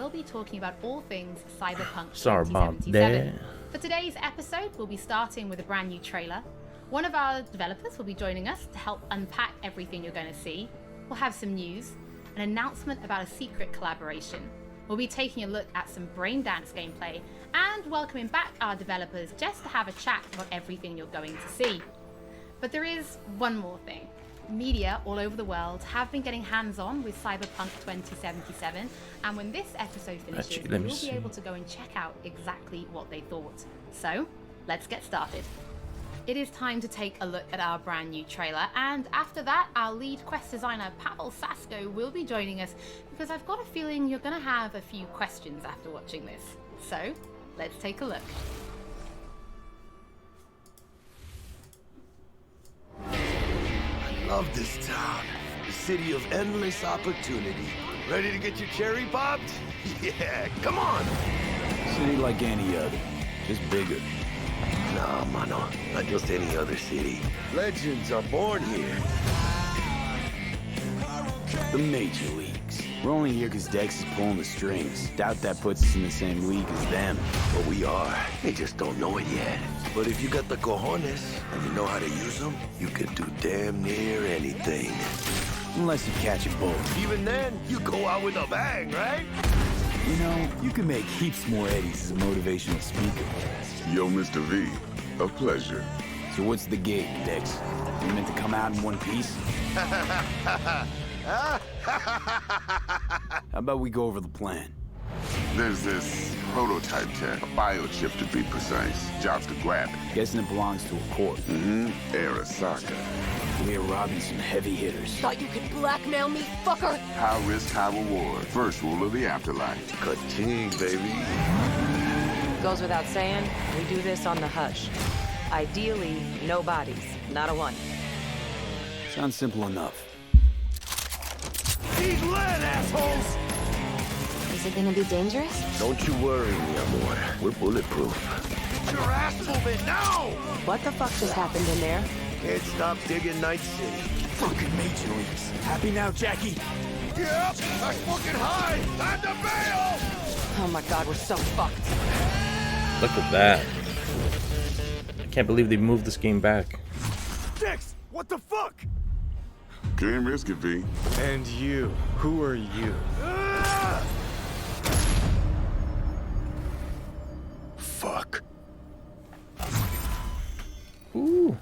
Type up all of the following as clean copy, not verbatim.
we'll be talking about all things Cyberpunk Sorry about 2077. that. For today's episode, we'll be starting with a brand new trailer. One of our developers will be joining us to help unpack everything you're going to see. We'll have some news, an announcement about a secret collaboration. We'll be taking a look at some braindance gameplay and welcoming back our developers just to have a chat about everything you're going to see. But there is one more thing. Media all over the world have been getting hands-on with Cyberpunk 2077, and when this episode finishes, you'll be able to go and check out exactly what they thought. So, let's get started. It is time to take a look at our brand new trailer, and after that, our lead quest designer Pavel Sasko will be joining us because I've got a feeling you're going to have a few questions after watching this. So, let's take a look. Love this town. The city of endless opportunity. Ready to get your cherry popped? Yeah, come on! City like any other, just bigger. Nah, mano, not just any other city. Legends are born here. The major leagues. We're only here because Dex is pulling the strings. Doubt that puts us in the same league as them. But we are. They just don't know it yet. But if you got the cojones and you know how to use them, you could do damn near anything. Unless you catch a bullet. Even then, you go out with a bang, right? You know, you can make heaps more eddies as a motivational speaker. Yo, Mr. V, a pleasure. So what's the gig, Dex? You meant to come out in one piece? How about we go over the plan? There's this prototype tech, a biochip to be precise. Job's to grab it. Guessing it belongs to a court. Arasaka. We're robbing some heavy hitters. Thought you could blackmail me, fucker? High risk, high reward. First rule of the afterlife. Ka-ching, baby. Goes without saying, we do this on the hush. Ideally, no bodies, not a one. Sounds simple enough. He's lead, assholes! Is it gonna be dangerous? Don't you worry, mi amor. We're bulletproof. Get your ass moving now! What the fuck just happened in there? Can't stop digging Night City. Fucking major leagues. Happy now, Jackie? Yep, that's fucking high! Time to bail! Oh my god, we're so fucked. Look at that. I can't believe they moved this game back. Dex, what the fuck? Can't risk it, V. And you, who are you? Fuck. Ooh.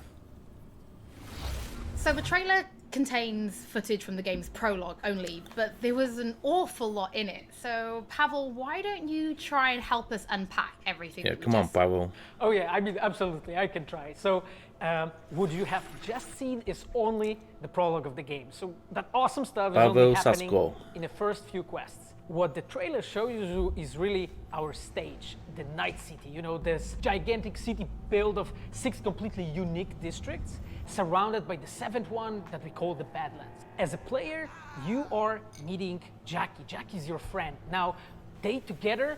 So the trailer contains footage from the game's prologue only, but there was an awful lot in it. So Pavel, why don't you try and help us unpack everything? Yeah, come on, Pavel. Oh yeah, I mean, absolutely, I can try. So what you have just seen is only the prologue of the game. So that awesome stuff is only happening in the first few quests. What the trailer shows you is really our stage, the Night City. You know, this gigantic city built of 6 completely unique districts, surrounded by the 7th one that we call the Badlands. As a player, you are meeting Jackie. Jackie's your friend. Now, they together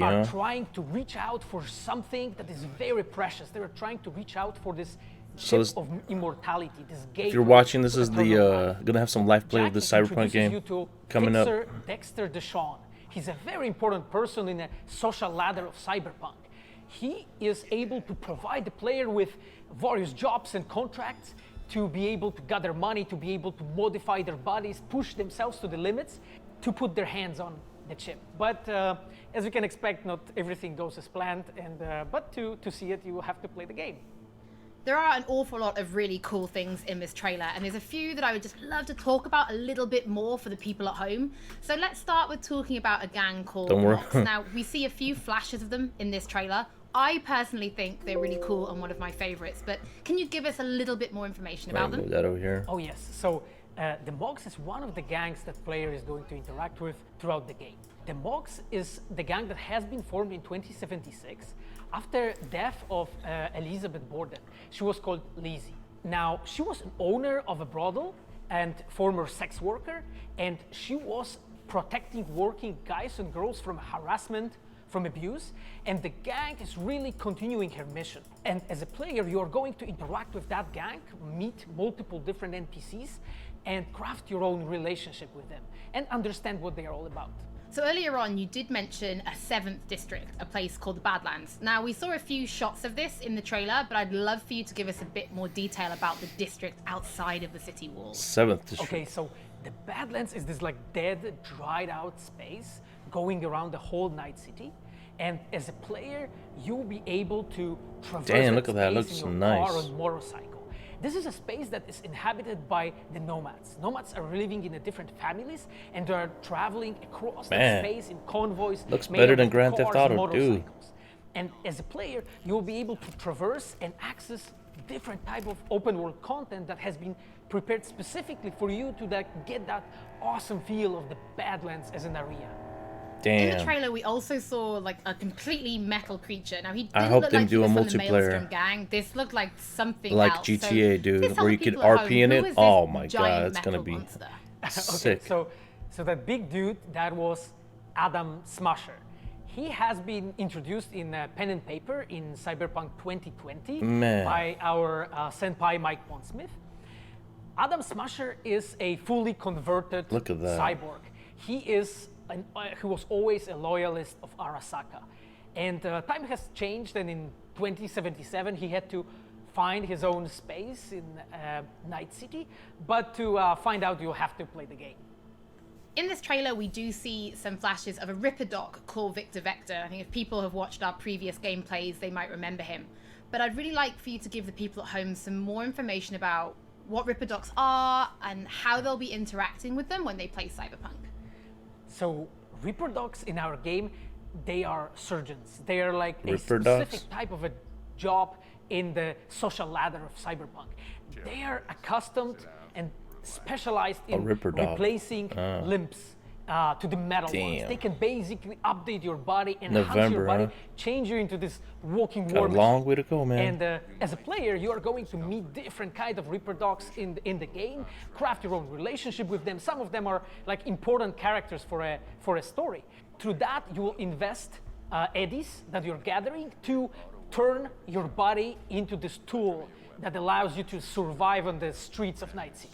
are trying to reach out for something that is very precious. They are trying to reach out for this chip of immortality, this gate. If you're watching, this is the gonna have some live play of the Cyberpunk game coming up. Dexter Deshawn. He's a very important person in the social ladder of Cyberpunk. He is able to provide the player with various jobs and contracts to be able to gather money, to be able to modify their bodies, push themselves to the limits, to put their hands on the chip. But as you can expect, not everything goes as planned, and but to see it, you have to play the game. There are an awful lot of really cool things in this trailer, and there's a few that I would just love to talk about a little bit more for the people at home. So let's start with talking about a gang called Mox. Now, we see a few flashes of them in this trailer. I personally think they're really cool and one of my favorites, but can you give us a little bit more information about them? Move that over here. Oh yes, so the Mox is one of the gangs that player is going to interact with throughout the game. The Mox is the gang that has been formed in 2076 after death of Elizabeth Borden. She was called Lizzie. Now, she was an owner of a brothel and former sex worker, and she was protecting working guys and girls from harassment, from abuse, and the gang is really continuing her mission. And as a player, you are going to interact with that gang, meet multiple different NPCs, and craft your own relationship with them, and understand what they are all about. So earlier on, you did mention a 7th district, a place called the Badlands. Now, we saw a few shots of this in the trailer, but I'd love for you to give us a bit more detail about the district outside of the city walls. 7th district. Okay, so the Badlands is this like dead, dried out space going around the whole Night City. And as a player, you'll be able to traverse Damn, look at that. space Looks in your nice. car or motorcycle. This is a space that is inhabited by the nomads. Nomads are living in different families and they're traveling across the space in convoys. Looks made better up than of Grand Theft cars, Auto, dude. motorcycles. And as a player, you'll be able to traverse and access different type of open world content that has been prepared specifically for you to get that awesome feel of the Badlands as an area. Damn. In the trailer, we also saw like a completely metal creature. Now, he didn't I hope look they like do he a was from the multiplayer. Maelstrom gang. This looked like something Like else. GTA, so dude, please tell where the you could people at home, RP in who it. is this Oh my giant god, it's gonna metal be monster? sick. Okay, so that big dude, that was Adam Smasher. He has been introduced in pen and paper in Cyberpunk 2020 by our senpai Mike Pondsmith. Adam Smasher is a fully converted cyborg. He is who was always a loyalist of Arasaka. And time has changed, and in 2077 he had to find his own space in Night City, but to find out you'll have to play the game. In this trailer, we do see some flashes of a Ripper Doc called Victor Vector. I think if people have watched our previous gameplays, they might remember him. But I'd really like for you to give the people at home some more information about what Ripper Docs are and how they'll be interacting with them when they play Cyberpunk. So Ripper Docs in our game, they are surgeons. They are like a Ripper specific Docs? type of a job in the social ladder of Cyberpunk. They are accustomed and specialized in replacing limbs to the metal ones. They can basically update your body and enhance your body, change you into this walking war machine. A long way to go, man. And as a player, you are going to meet different kind of Ripper Dogs in the game, craft your own relationship with them. Some of them are like important characters for a story. Through that, you will invest eddies that you're gathering to turn your body into this tool that allows you to survive on the streets of Night City.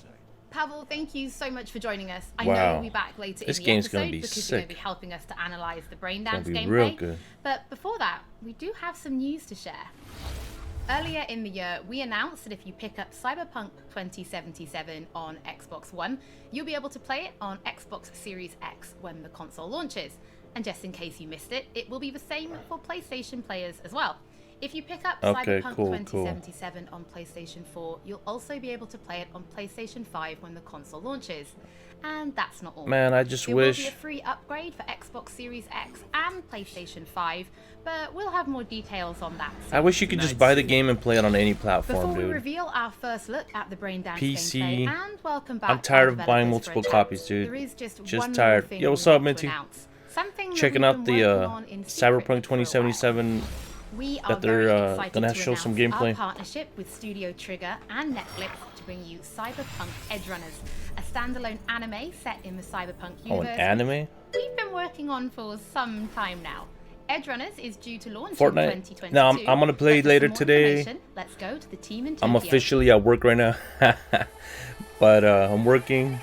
Pavel, thank you so much for joining us. I know you'll be back later in the episode because you're going to be helping us to analyze the Braindance gameplay. Real good. But before that, we do have some news to share. Earlier in the year, we announced that if you pick up Cyberpunk 2077 on Xbox One, you'll be able to play it on Xbox Series X when the console launches. And just in case you missed it, it will be the same for PlayStation players as well. If you pick up Cyberpunk 2077 on PlayStation 4, you'll also be able to play it on PlayStation 5 when the console launches. And that's not all. Man, I just wish. wish. It will be a free upgrade for Xbox Series X and PlayStation 5, but we'll have more details on that soon. I wish you could just buy the game and play it on any platform, Before dude. we reveal our first look at the Braindance PC. gameplay and welcome back I'm tired of our buying developers multiple for a copies, chat, dude. There is just Just one tired. more thing Yo, what's we up, want Minty? to announce. Something that Checking we've out been the working on in secret Cyberpunk for a while. 2077. We are that they're very excited gonna to show some announce gameplay. our partnership with Studio Trigger and Netflix to bring you Cyberpunk Edgerunners, a standalone anime set in the Cyberpunk universe. Oh, an anime? We've been working on for some time now. Edgerunners is due to launch Fortnite? in 2022. No, I'm gonna play But for later some more today. information, let's go to the team in Tokyo. I'm officially at work right now. But I'm working.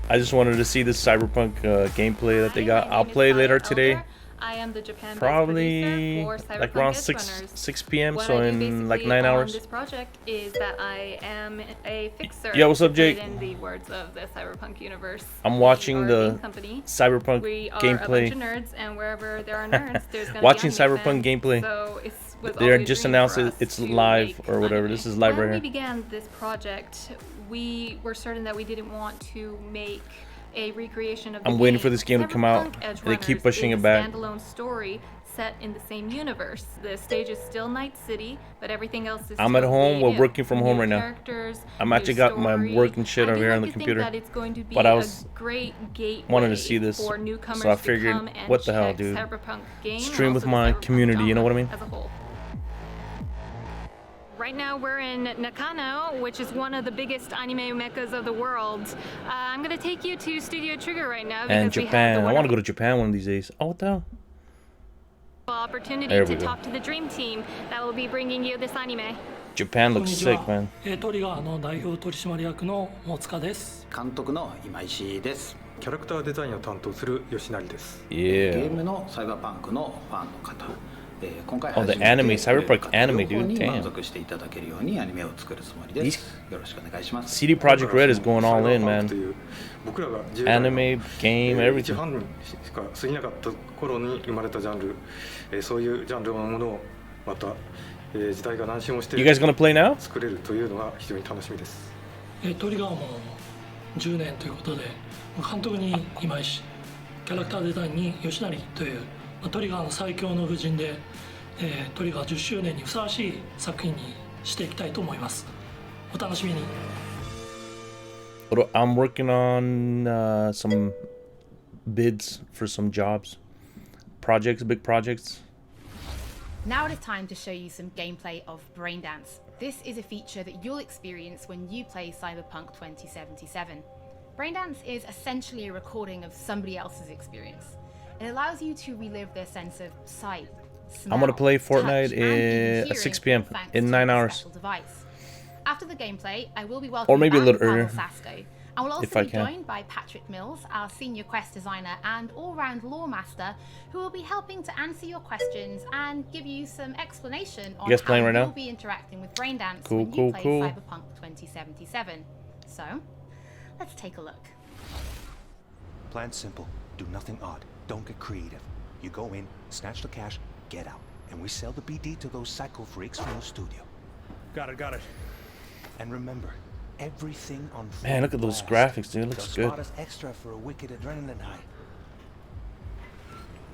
I just wanted to see the Cyberpunk gameplay that they got. I'll play later today. I am the Japan Probably producer for like Cyberpunk around Edgerunners. 6 p.m. What So I do in like basically 9 hours. on this project is that I am a fixer. Yeah, what's up, to put it Jake? In the words of the Cyberpunk universe. I'm watching We are a the game company. Cyberpunk we are gameplay. a bunch of nerds, and wherever there are nerds, there's gonna Watching be anime Cyberpunk fans. gameplay. So was They always a just dream announced for it. us It's to live make or whatever. anime. This is live when right we here. began this project, we were certain that we didn't want to make a recreation of the I'm waiting for this game to come out. Cyberpunk They keep Edgerunners pushing is it back. a standalone story set in the same universe. The stage is still Night City, but everything else is I'm still at home. We're new. working from home New right now. characters, I'm new actually got my story. work and shit I over do here like on the to think computer. that it's going to be But I was a great gateway wanted to see this, for newcomers so I to figured, come and what the hell, check dude? Cyberpunk game and Stream with also my the Cyberpunk community, you know what I mean? genre as a whole. Right now we're in Nakano, which is one of the biggest anime meccas of the world. I'm gonna take you to Studio Trigger right now because And we have Japan. the I want to go to Japan one of these days. Oh, what the hell? opportunity There to we go. talk to the dream team that will be bringing you this anime. Japan looks sick, man. トリガーの代表取締役の大塚です。監督の今石です。キャラクターデザインを担当する吉成です。Yeah. ゲームのサイバーパンクのファンの方、今回 Oh, the anime, Cyberpunk anime, dude. に Damn. 満足していただけるようにアニメを作るつもりです。よろしくお願いします。 CD Projekt Red is going all in, man. 僕らが Anime, game, 一 everything. 般にしか過ぎなかった頃に生まれたジャンル、そういうジャンルのものをまた、時代が何周もして You guys gonna play now? 作れるというのが非常に楽しみです。トリガーも10年ということで、監督に今井氏、キャラクターデザインに吉成というトリガーの最強の布陣で、トリガー10周年にふさわしい作品にしていきたいと思います。お楽しみに。I'm working on some bids for some jobs, projects, big projects. Now it is time to show you some gameplay of Braindance. This is a feature that you'll experience when you play Cyberpunk 2077. Braindance is essentially a recording of somebody else's experience. It allows you to relive their sense of sight, smell, I'm gonna play touch, Fortnite and at 6 p.m. thanks in to 9 this hours. special device. After the gameplay, I will be welcoming Or maybe a little back earlier, Pavel Sasko, and we'll if also I be can. joined by Patrick Mills, our senior quest designer and all-round lore master, who will be helping to answer your questions and give you some explanation on guys how playing right you'll now? be interacting with Braindance Cool, when cool, you play cool. Cyberpunk 2077. So, let's take a look. Plan simple. Do nothing odd. Don't get creative. You go in, snatch the cash, get out. And we sell the BD to those psycho freaks from the studio. Got it. And remember, everything on Man, look at those graphics, dude. It looks good. Spot us extra for a wicked adrenaline high.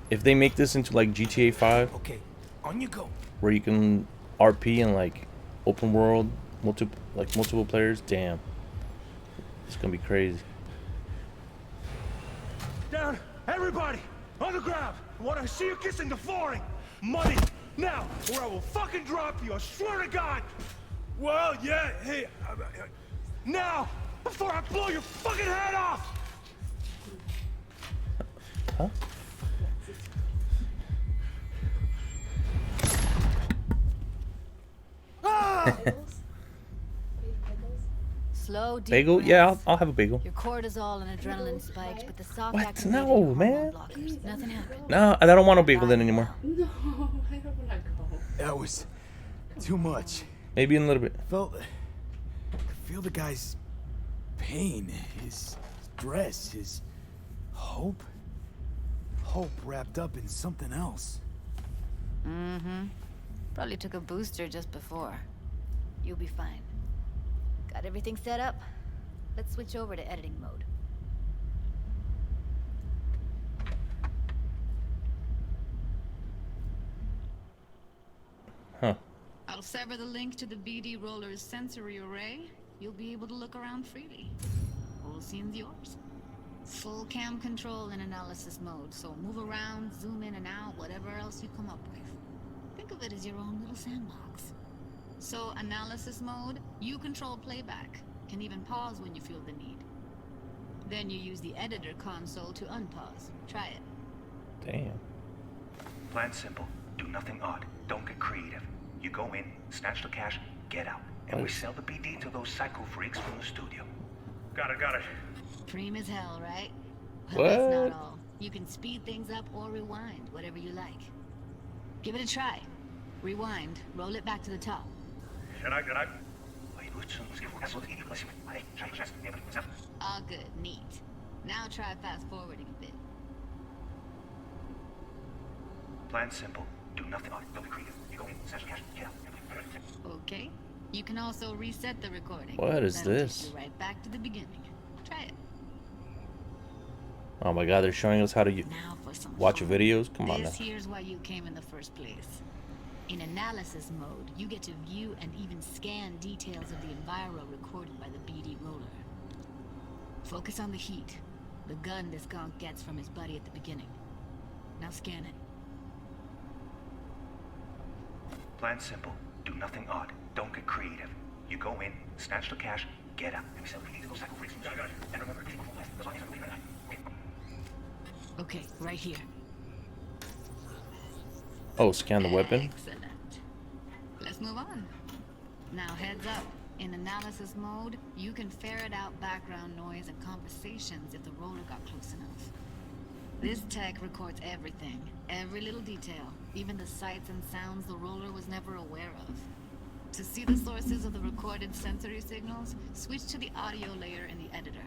If they make this into like GTA 5, Okay, on you go. where you can RP and like open world, multiple players, damn, it's gonna be crazy. Down, everybody, on the ground. I want to see you kissing the flooring. Money, now, or I will fucking drop you. I swear to God. Well, yeah, hey, now, before I blow your fucking head off. Huh? Slow, deep Bagel? breaths. Yeah, I'll have a bagel. Your cortisol and adrenaline spiked, but the soft What? activated No, hormone man. blockers. Nothing happened. No, I don't want a bagel then anymore. No, I don't want to go. That was too much. Maybe in a little bit. I could feel the guy's pain, his stress, his hope. Hope wrapped up in something else. Mm-hmm. Probably took a booster just before. You'll be fine. Got everything set up? Let's switch over to editing mode. Huh. I'll sever the link to the BD Roller's sensory array. You'll be able to look around freely. Whole scene's yours. Full cam control in analysis mode, so move around, zoom in and out, whatever else you come up with. Think of it as your own little sandbox. So, analysis mode, you control playback. Can even pause when you feel the need. Then you use the editor console to unpause. Try it. Damn. Plan simple. Do nothing odd. Don't get creative. You go in, snatch the cash, get out. And we sell the BD to those psycho freaks from the studio. Got it. Cream as hell, right? Well, that's What? not all. You can speed things up or rewind, whatever you like. Give it a try. Rewind, roll it back to the top. All good, neat. Now try fast forwarding a bit. Plan simple. Do nothing odd. Don't be creative. You go in, snatch the cash, get out. Okay. You can also reset the recording. What is That'll take this? you right back to the beginning. Try it. Oh my god, they're showing us how to Now for some watch fun. videos? Come on now. This here's why you came in the first place. In analysis mode, you get to view and even scan details of the enviro recorded by the BD Roller. Focus on the heat, the gun this gonk gets from his buddy at the beginning. Now scan it. Plan simple. Do nothing odd. Don't get creative. You go in, snatch the cash, get out. And we sell the BD to those psycho freaks from the studio. And remember, Okay, right here. Oh, scan the weapon? Excellent. Let's move on. Now heads up. In analysis mode, you can ferret out background noise and conversations if the roller got close enough. This tech records everything, every little detail, even the sights and sounds the roller was never aware of. To see the sources of the recorded sensory signals, switch to the audio layer in the editor.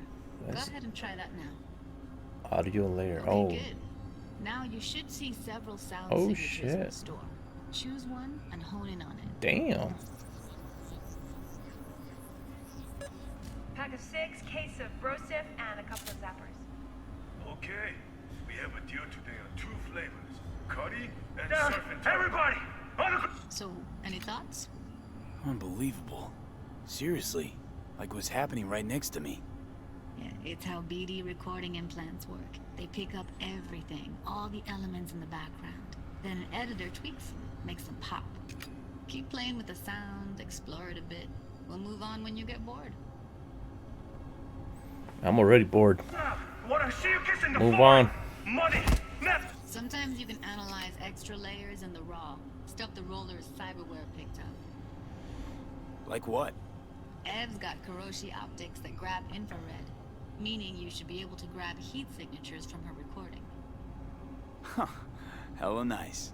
Go ahead and try that now. Audio layer. Okay, Oh. good. Now you should see several sound Oh, signatures in the shit. store. Choose one and hone in on it. Damn. Pack of 6, case of Brosif, and a couple of zappers. Okay, we have a deal today on 2 flavors, Cuddy and Surf and Turf. Everybody, on the... So, any thoughts? Unbelievable. Seriously, like what's happening right next to me. Yeah, it's how BD recording implants work. They pick up everything, all the elements in the background. Then an editor tweaks them, makes them pop. Keep playing with the sound, explore it a bit. We'll move on when you get bored. I'm already bored. Wanna see you kissing the Move floor? on. Money, now. Sometimes you can analyze extra layers in the raw, stuff the roller's cyberware picked up. Like what? Ev's got Kiroshi optics that grab infrared, meaning you should be able to grab heat signatures from her recording. Huh. Hella nice.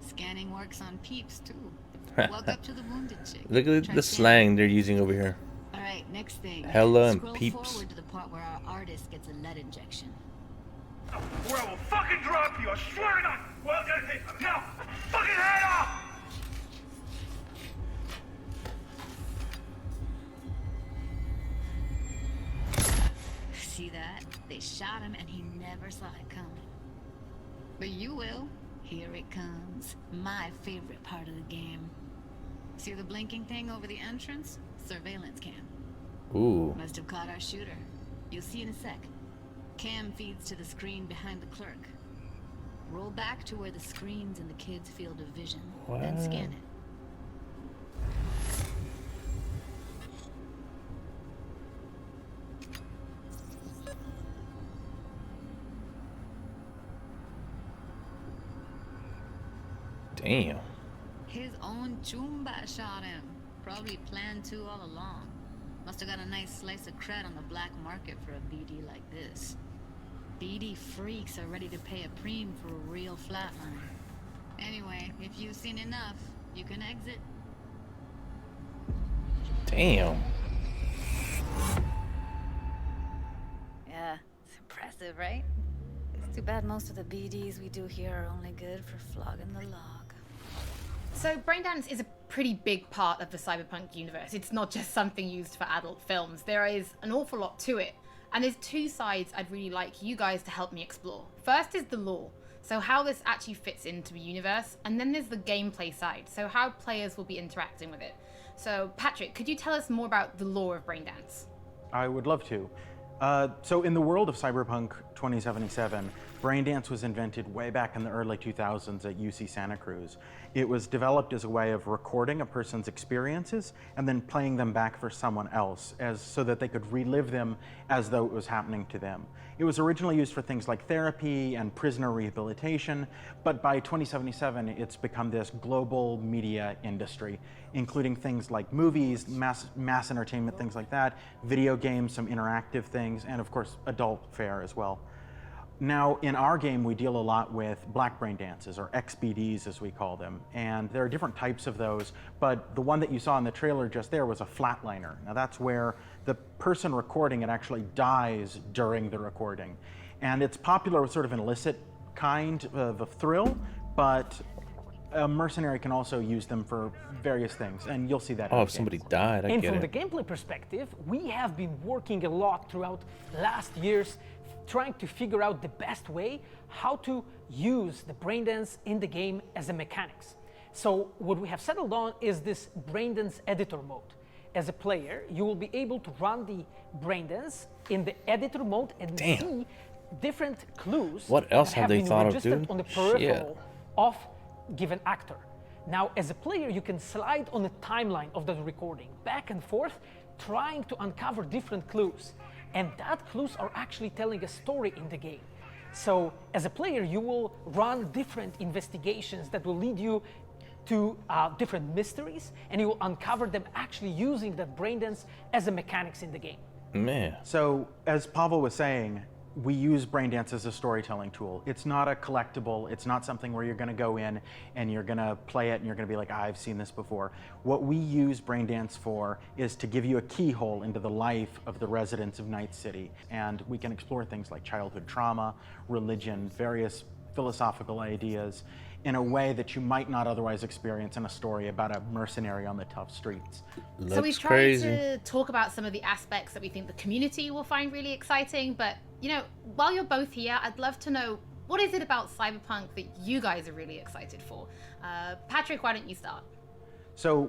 Scanning works on peeps, too. Walk up to the wounded chick. Look at Try the scanning. slang they're using over here. Alright, next thing. Hella and Scroll peeps. forward to the part where our artist gets a lead injection. Or I will fucking drop you, I swear to God! Well, hey, now, fucking head off! See that? They shot him and he never saw it coming. But you will. Here it comes. My favorite part of the game. See the blinking thing over the entrance? Surveillance cam. Ooh. Must have caught our shooter. You'll see in a sec. Cam feeds to the screen behind the clerk. Roll back to where the screen's in the kid's field of vision. Then scan it. Damn. His own Chumba shot him. Probably planned to all along. Must have got a nice slice of cred on the black market for a BD like this. BD freaks are ready to pay a preem for a real flatline. Anyway, if you've seen enough, you can exit. Damn. Yeah, it's impressive, right? It's too bad most of the BDs we do here are only good for flogging the log. So Braindance is a pretty big part of the Cyberpunk universe. It's not just something used for adult films. There is an awful lot to it. And there's 2 sides I'd really like you guys to help me explore. First is the lore, so how this actually fits into the universe. And then there's the gameplay side, so how players will be interacting with it. So Patrick, could you tell us more about the lore of Braindance? I would love to. So in the world of Cyberpunk 2077, Braindance was invented way back in the early 2000s at UC Santa Cruz. It was developed as a way of recording a person's experiences and then playing them back for someone else so that they could relive them as though it was happening to them. It was originally used for things like therapy and prisoner rehabilitation, but by 2077 it's become this global media industry, including things like movies, mass entertainment, things like that, video games, some interactive things, and of course adult fare as well. Now, in our game, we deal a lot with black brain dances, or XBDs as we call them, and there are different types of those, but the one that you saw in the trailer just there was a flatliner. Now that's where the person recording it actually dies during the recording. And it's popular with sort of an illicit kind of a thrill, but a mercenary can also use them for various things, and you'll see that. Oh, if somebody died, I and get from it. the gameplay perspective, we have been working a lot throughout last years trying to figure out the best way how to use the braindance in the game as a mechanics. So what we have settled on is this braindance editor mode. As a player, you will be able to run the braindance in the editor mode and see different clues What else that have they been thought of, registered dude? on the peripheral Shit. of given actor. Now, as a player, you can slide on the timeline of the recording back and forth, trying to uncover different clues. And that clues are actually telling a story in the game. So as a player, you will run different investigations that will lead you to different mysteries, and you will uncover them actually using that braindance as a mechanics in the game. Man. So, as Pavel was saying, we use Braindance as a storytelling tool. It's not a collectible. It's not something where you're going to go in and you're going to play it and you're going to be like, I've seen this before. What we use Braindance for is to give you a keyhole into the life of the residents of Night City. And we can explore things like childhood trauma, religion, various philosophical ideas in a way that you might not otherwise experience in a story about a mercenary on the tough streets. So we've tried to talk about some of the aspects that we think the community will find really exciting, but you know, while you're both here, I'd love to know, what is it about Cyberpunk that you guys are really excited for? Patrick, why don't you start? So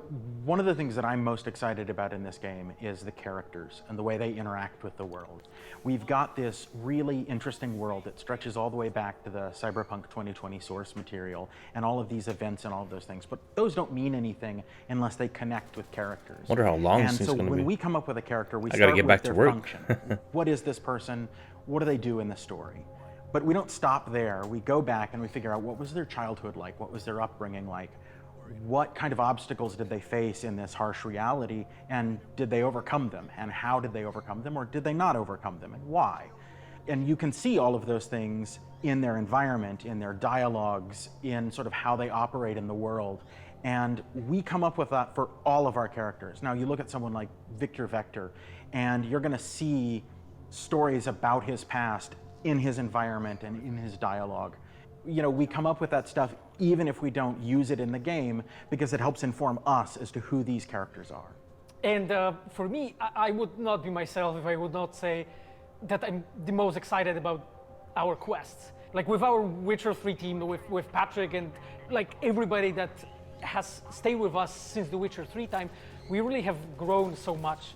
one of the things that I'm most excited about in this game is the characters and the way they interact with the world. We've got this really interesting world that stretches all the way back to the Cyberpunk 2020 source material and all of these events and all of those things, but those don't mean anything unless they connect with characters. Wonder how long this is going to be. And so when we come up with a character, we I start gotta get with back their to work. function. What is this person? What do they do in the story? But we don't stop there. We go back and we figure out, what was their childhood like? What was their upbringing like? What kind of obstacles did they face in this harsh reality, and did they overcome them? And how did they overcome them, or did they not overcome them, and why? And you can see all of those things in their environment, in their dialogues, in sort of how they operate in the world. And we come up with that for all of our characters. Now, you look at someone like Victor Vector, and you're going to see stories about his past in his environment and in his dialogue. You know, we come up with that stuff even if we don't use it in the game, because it helps inform us as to who these characters are. And for me, I would not be myself if I would not say that I'm the most excited about our quests. Like with our Witcher 3 team, with Patrick and like everybody that has stayed with us since the Witcher 3 time, we really have grown so much.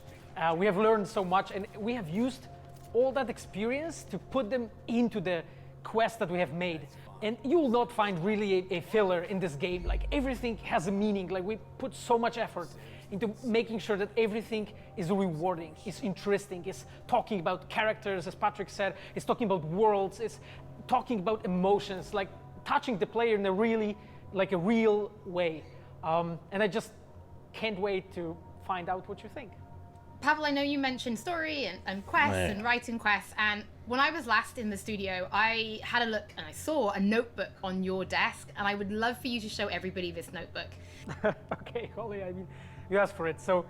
We have learned so much, and we have used all that experience to put them into the quest that we have made. And you will not find really a filler in this game. Like everything has a meaning. Like we put so much effort into making sure that everything is rewarding, is interesting, is talking about characters, as Patrick said, is talking about worlds, is talking about emotions, like touching the player in a really, like a real way. And I just can't wait to find out what you think. Pavel, I know you mentioned story and quests and writing quests, and when I was last in the studio, I had a look and I saw a notebook on your desk, and I would love for you to show everybody this notebook. Okay, Holly, I mean, you asked for it. So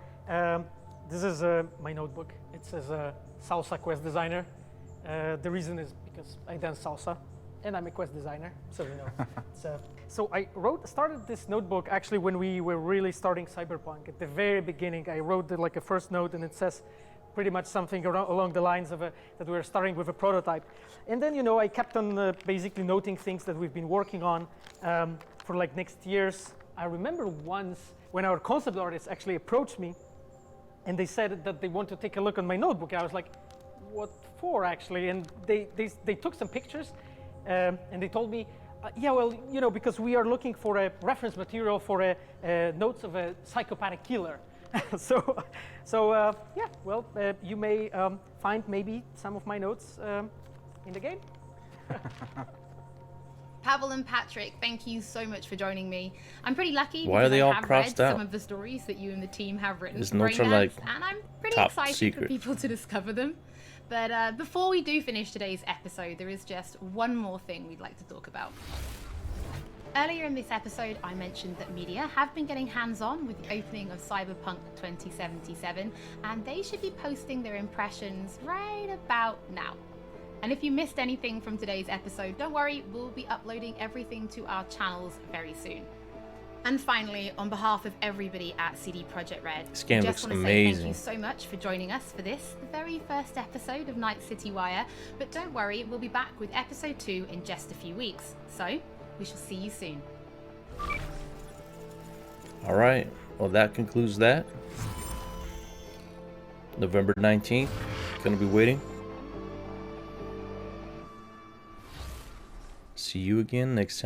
this is my notebook. It says Salsa Quest Designer. The reason is because I dance salsa, and I'm a quest designer, so you know. So I started this notebook actually when we were really starting Cyberpunk. At the very beginning, I wrote like a first note, and it says pretty much something along the lines of that we were starting with a prototype. And then, you know, I kept on basically noting things that we've been working on for like next years. I remember once when our concept artists actually approached me, and they said that they want to take a look on my notebook. I was like, what for actually? And they took some pictures, and they told me, yeah, well, you know, because we are looking for a reference material for notes of a psychopathic killer. Yeah, well, you may find maybe some of my notes in the game. Pavel and Patrick, thank you so much for joining me. I'm pretty lucky Why are they because all I have crossed read out? some of the stories that you and the team have written. His for notes are Braindance, like and I'm pretty top excited secret. for people to discover them. But before we do finish today's episode, there is just one more thing we'd like to talk about. Earlier in this episode, I mentioned that media have been getting hands-on with the opening of Cyberpunk 2077, and they should be posting their impressions right about now. And if you missed anything from today's episode, don't worry, we'll be uploading everything to our channels very soon. And finally, on behalf of everybody at CD Projekt Red, This game I looks just want to say thank amazing. you so much for joining us for this, the very first episode of Night City Wire. But don't worry, we'll be back with episode 2 in just a few weeks. So, we shall see you soon. All right. Well, that concludes that. November 19th. Gonna be waiting. See you again next time.